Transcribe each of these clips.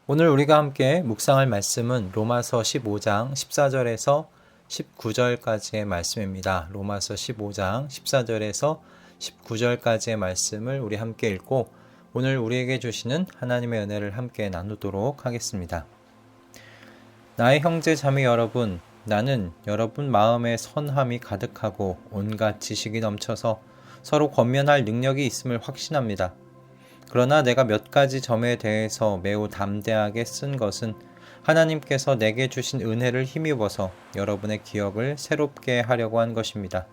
오늘 우리가 함께 묵상할 말씀은 로마서 15장 14절에서 19절까지의 말씀입니다. 로마서 15장 14절에서 19절까지의 말씀을 우리 함께 읽고 오늘 우리에게 주시는 하나님의 은혜를 함께 나누도록 하겠습니다. 나의 형제 자매 여러분, 나는 여러분 마음에 선함이 가득하고 온갖 지식이 넘쳐서 서로 권면할 능력이 있음을 확신합니다. 그러나 내가 몇 가지 점에 대해서 매우 담대하게 쓴 것은 하나님께서 내게 주신 은혜를 힘입어서 여러분의 기억을 새롭게 하려고 한 것입니다.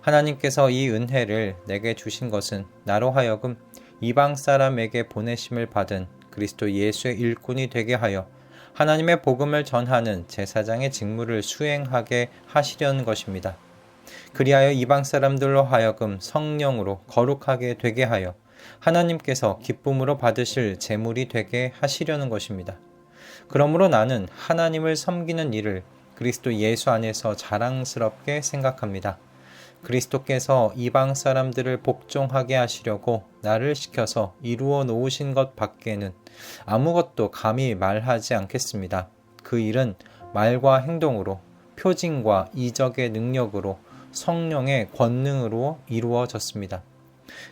하나님께서 이 은혜를 내게 주신 것은 나로 하여금 이방 사람에게 보내심을 받은 그리스도 예수의 일꾼이 되게 하여 하나님의 복음을 전하는 제사장의 직무를 수행하게 하시려는 것입니다. 그리하여 이방 사람들로 하여금 성령으로 거룩하게 되게 하여 하나님께서 기쁨으로 받으실 제물이 되게 하시려는 것입니다. 그러므로 나는 하나님을 섬기는 일을 그리스도 예수 안에서 자랑스럽게 생각합니다. 그리스도께서 이방 사람들을 복종하게 하시려고 나를 시켜서 이루어 놓으신 것 밖에는 아무것도 감히 말하지 않겠습니다. 그 일은 말과 행동으로, 표징과 이적의 능력으로, 성령의 권능으로 이루어졌습니다.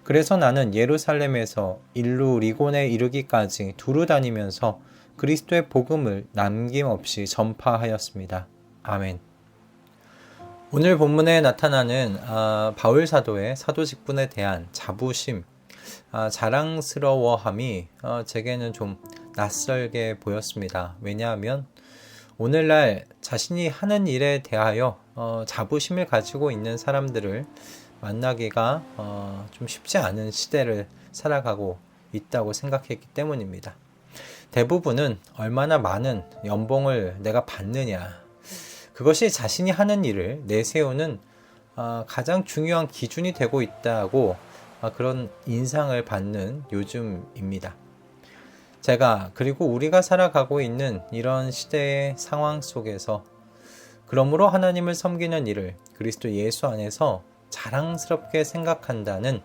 그래서 나는 예루살렘에서 일루리곤에 이르기까지 두루 다니면서 그리스도의 복음을 남김없이 전파하였습니다. 아멘. 오늘 본문에 나타나는 바울 사도의 사도 직분에 대한 자부심, 자랑스러워함이 제게는 좀 낯설게 보였습니다. 왜냐하면 오늘날 자신이 하는 일에 대하여 자부심을 가지고 있는 사람들을 만나기가 좀 쉽지 않은 시대를 살아가고 있다고 생각했기 때문입니다. 대부분은 얼마나 많은 연봉을 내가 받느냐, 그것이 자신이 하는 일을 내세우는 가장 중요한 기준이 되고 있다고 그런 인상을 받는 요즘입니다. 그리고 우리가 살아가고 있는 이런 시대의 상황 속에서 그러므로 하나님을 섬기는 일을 그리스도 예수 안에서 자랑스럽게 생각한다는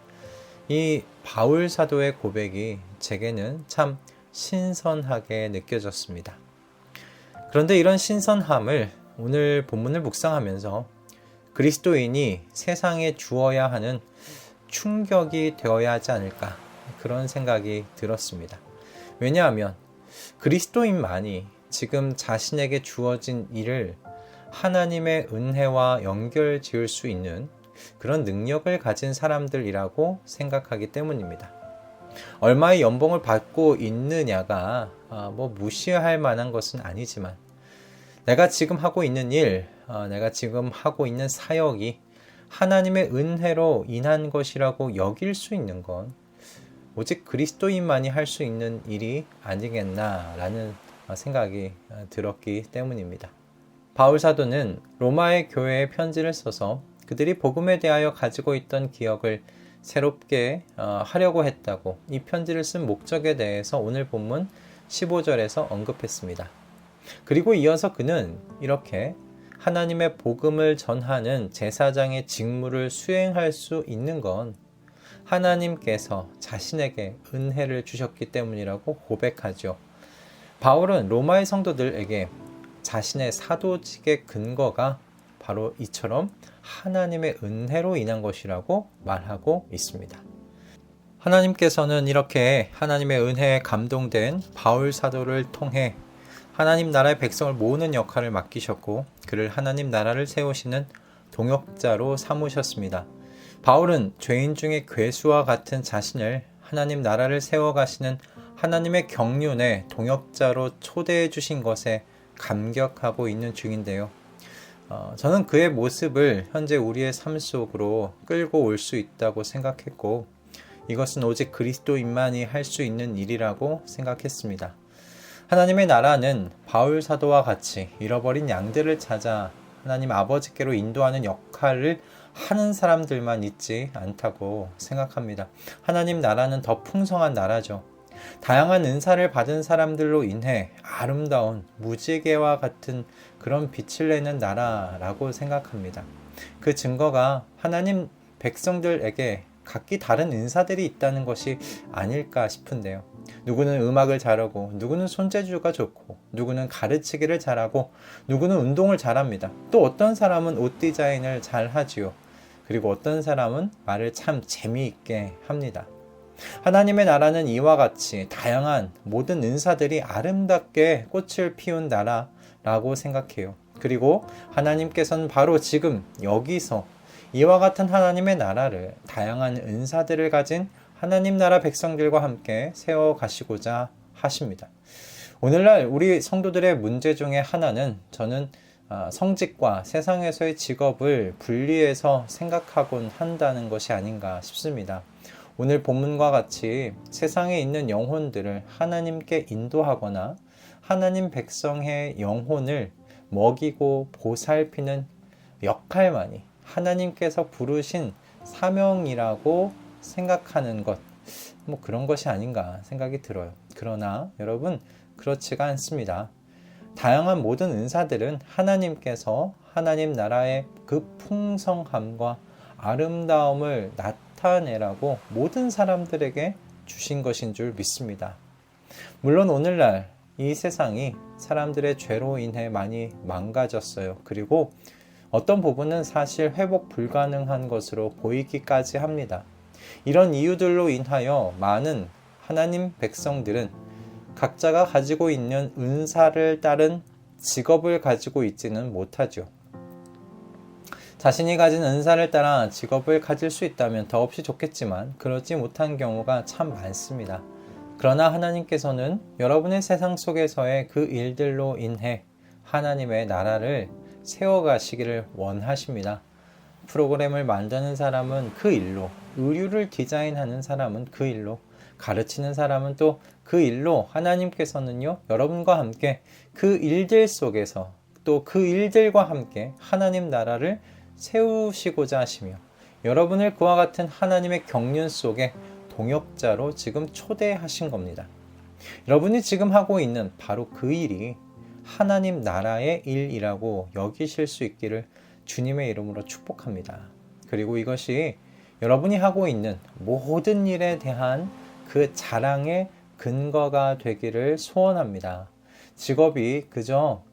이 바울 사도의 고백이 제게는 참 신선하게 느껴졌습니다. 그런데 이런 신선함을 오늘 본문을 묵상하면서 그리스도인이 세상에 주어야 하는 충격이 되어야 하지 않을까, 그런 생각이 들었습니다. 왜냐하면 그리스도인만이 지금 자신에게 주어진 일을 하나님의 은혜와 연결 지을 수 있는 그런 능력을 가진 사람들이라고 생각하기 때문입니다. 얼마의 연봉을 받고 있느냐가 무시할 만한 것은 아니지만 내가 지금 하고 있는 일, 내가 지금 하고 있는 사역이 하나님의 은혜로 인한 것이라고 여길 수 있는 건 오직 그리스도인만이 할 수 있는 일이 아니겠나라는 생각이 들었기 때문입니다. 바울 사도는 로마의 교회에 편지를 써서 그들이 복음에 대하여 가지고 있던 기억을 새롭게 하려고 했다고 이 편지를 쓴 목적에 대해서 오늘 본문 15절에서 언급했습니다. 그리고 이어서 그는 이렇게 하나님의 복음을 전하는 제사장의 직무를 수행할 수 있는 건 하나님께서 자신에게 은혜를 주셨기 때문이라고 고백하죠. 바울은 로마의 성도들에게 자신의 사도직의 근거가 바로 이처럼 하나님의 은혜로 인한 것이라고 말하고 있습니다. 하나님께서는 이렇게 하나님의 은혜에 감동된 바울 사도를 통해 하나님 나라의 백성을 모으는 역할을 맡기셨고 그를 하나님 나라를 세우시는 동역자로 삼으셨습니다. 바울은 죄인 중에 괴수와 같은 자신을 하나님 나라를 세워가시는 하나님의 경륜의 동역자로 초대해 주신 것에 감격하고 있는 중인데요. 저는 그의 모습을 현재 우리의 삶 속으로 끌고 올 수 있다고 생각했고 이것은 오직 그리스도인만이 할 수 있는 일이라고 생각했습니다. 하나님의 나라는 바울 사도와 같이 잃어버린 양들을 찾아 하나님 아버지께로 인도하는 역할을 하는 사람들만 있지 않다고 생각합니다. 하나님 나라는 더 풍성한 나라죠. 다양한 은사를 받은 사람들로 인해 아름다운 무지개와 같은 그런 빛을 내는 나라라고 생각합니다. 그 증거가 하나님 백성들에게 각기 다른 은사들이 있다는 것이 아닐까 싶은데요. 누구는 음악을 잘하고, 누구는 손재주가 좋고, 누구는 가르치기를 잘하고, 누구는 운동을 잘합니다. 또 어떤 사람은 옷 디자인을 잘 하지요. 그리고 어떤 사람은 말을 참 재미있게 합니다. 하나님의 나라는 이와 같이 다양한 모든 은사들이 아름답게 꽃을 피운 나라라고 생각해요. 그리고 하나님께서는 바로 지금 여기서 이와 같은 하나님의 나라를 다양한 은사들을 가진 하나님 나라 백성들과 함께 세워가시고자 하십니다. 오늘날 우리 성도들의 문제 중에 하나는 저는 성직과 세상에서의 직업을 분리해서 생각하곤 한다는 것이 아닌가 싶습니다. 오늘 본문과 같이 세상에 있는 영혼들을 하나님께 인도하거나 하나님 백성의 영혼을 먹이고 보살피는 역할만이 하나님께서 부르신 사명이라고 생각하는 것, 그런 것이 아닌가 생각이 들어요. 그러나 여러분, 그렇지가 않습니다. 다양한 모든 은사들은 하나님께서 하나님 나라의 그 풍성함과 아름다움을 나타내라고 모든 사람들에게 주신 것인 줄 믿습니다. 물론 오늘날 이 세상이 사람들의 죄로 인해 많이 망가졌어요. 그리고 어떤 부분은 사실 회복 불가능한 것으로 보이기까지 합니다. 이런 이유들로 인하여 많은 하나님 백성들은 각자가 가지고 있는 은사를 따른 직업을 가지고 있지는 못하죠. 자신이 가진 은사를 따라 직업을 가질 수 있다면 더없이 좋겠지만 그렇지 못한 경우가 참 많습니다. 그러나 하나님께서는 여러분의 세상 속에서의 그 일들로 인해 하나님의 나라를 세워가시기를 원하십니다. 프로그램을 만드는 사람은 그 일로, 의류를 디자인하는 사람은 그 일로, 가르치는 사람은 또 그 일로 하나님께서는요, 여러분과 함께 그 일들 속에서 또 그 일들과 함께 하나님 나라를 세우시고자 하시며 여러분을 그와 같은 하나님의 경륜 속에 동역자로 지금 초대하신 겁니다. 여러분이 지금 하고 있는 바로 그 일이 하나님 나라의 일이라고 여기실 수 있기를 주님의 이름으로 축복합니다. 그리고 이것이 여러분이 하고 있는 모든 일에 대한 그 자랑의 근거가 되기를 소원합니다. 직업이 그저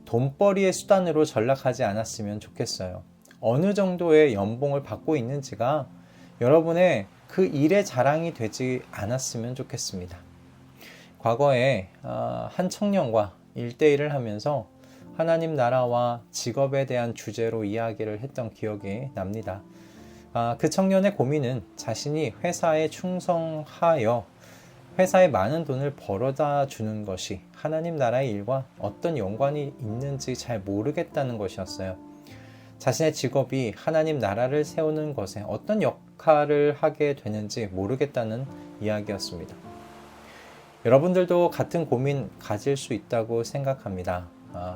돈벌이의 수단으로 전락하지 않았으면 좋겠어요. 어느 정도의 연봉을 받고 있는지가 여러분의 그 일의 자랑이 되지 않았으면 좋겠습니다. 과거에 한 청년과 1대1을 하면서 하나님 나라와 직업에 대한 주제로 이야기를 했던 기억이 납니다. 그 청년의 고민은 자신이 회사에 충성하여 회사에 많은 돈을 벌어다 주는 것이 하나님 나라의 일과 어떤 연관이 있는지 잘 모르겠다는 것이었어요. 자신의 직업이 하나님 나라를 세우는 것에 어떤 역할을 하게 되는지 모르겠다는 이야기였습니다. 여러분들도 같은 고민 가질 수 있다고 생각합니다.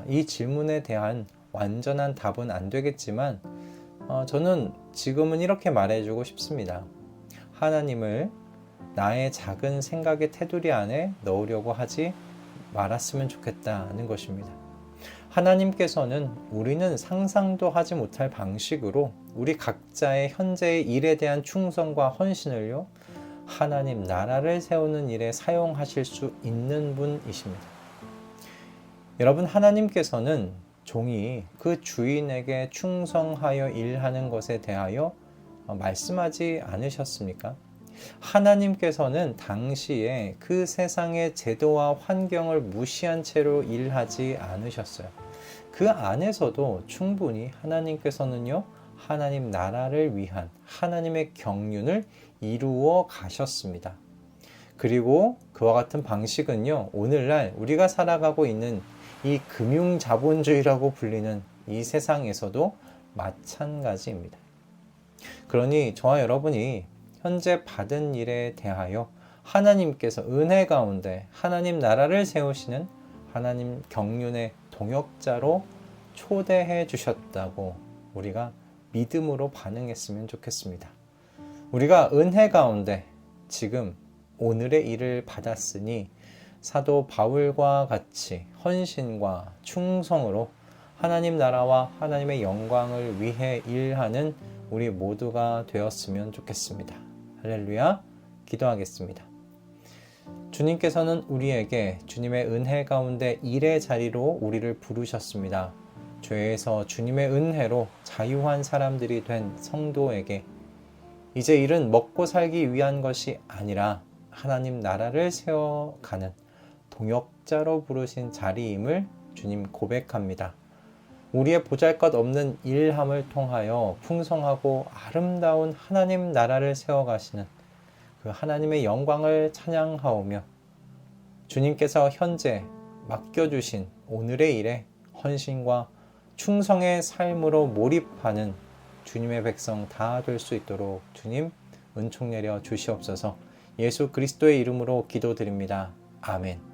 이 질문에 대한 완전한 답은 안 되겠지만 저는 지금은 이렇게 말해주고 싶습니다. 하나님을 나의 작은 생각의 테두리 안에 넣으려고 하지 말았으면 좋겠다는 것입니다. 하나님께서는 우리는 상상도 하지 못할 방식으로 우리 각자의 현재의 일에 대한 충성과 헌신을요, 하나님 나라를 세우는 일에 사용하실 수 있는 분이십니다. 여러분, 하나님께서는 종이 그 주인에게 충성하여 일하는 것에 대하여 말씀하지 않으셨습니까? 하나님께서는 당시에 그 세상의 제도와 환경을 무시한 채로 일하지 않으셨어요. 그 안에서도 충분히 하나님께서는요, 하나님 나라를 위한 하나님의 경륜을 이루어 가셨습니다. 그리고 그와 같은 방식은요, 오늘날 우리가 살아가고 있는 이 금융자본주의라고 불리는 이 세상에서도 마찬가지입니다. 그러니 저와 여러분이 현재 받은 일에 대하여 하나님께서 은혜 가운데 하나님 나라를 세우시는 하나님 경륜의 동역자로 초대해 주셨다고 우리가 믿음으로 반응했으면 좋겠습니다. 우리가 은혜 가운데 지금 오늘의 일을 받았으니 사도 바울과 같이 헌신과 충성으로 하나님 나라와 하나님의 영광을 위해 일하는 우리 모두가 되었으면 좋겠습니다. 할렐루야. 기도하겠습니다. 주님께서는 우리에게 주님의 은혜 가운데 일의 자리로 우리를 부르셨습니다. 죄에서 주님의 은혜로 자유한 사람들이 된 성도에게 이제 일은 먹고 살기 위한 것이 아니라 하나님 나라를 세워가는 동역자로 부르신 자리임을 주님 고백합니다. 우리의 보잘것없는 일함을 통하여 풍성하고 아름다운 하나님 나라를 세워가시는 그 하나님의 영광을 찬양하오며 주님께서 현재 맡겨주신 오늘의 일에 헌신과 충성의 삶으로 몰입하는 주님의 백성 다 될 수 있도록 주님 은총 내려 주시옵소서. 예수 그리스도의 이름으로 기도드립니다. 아멘.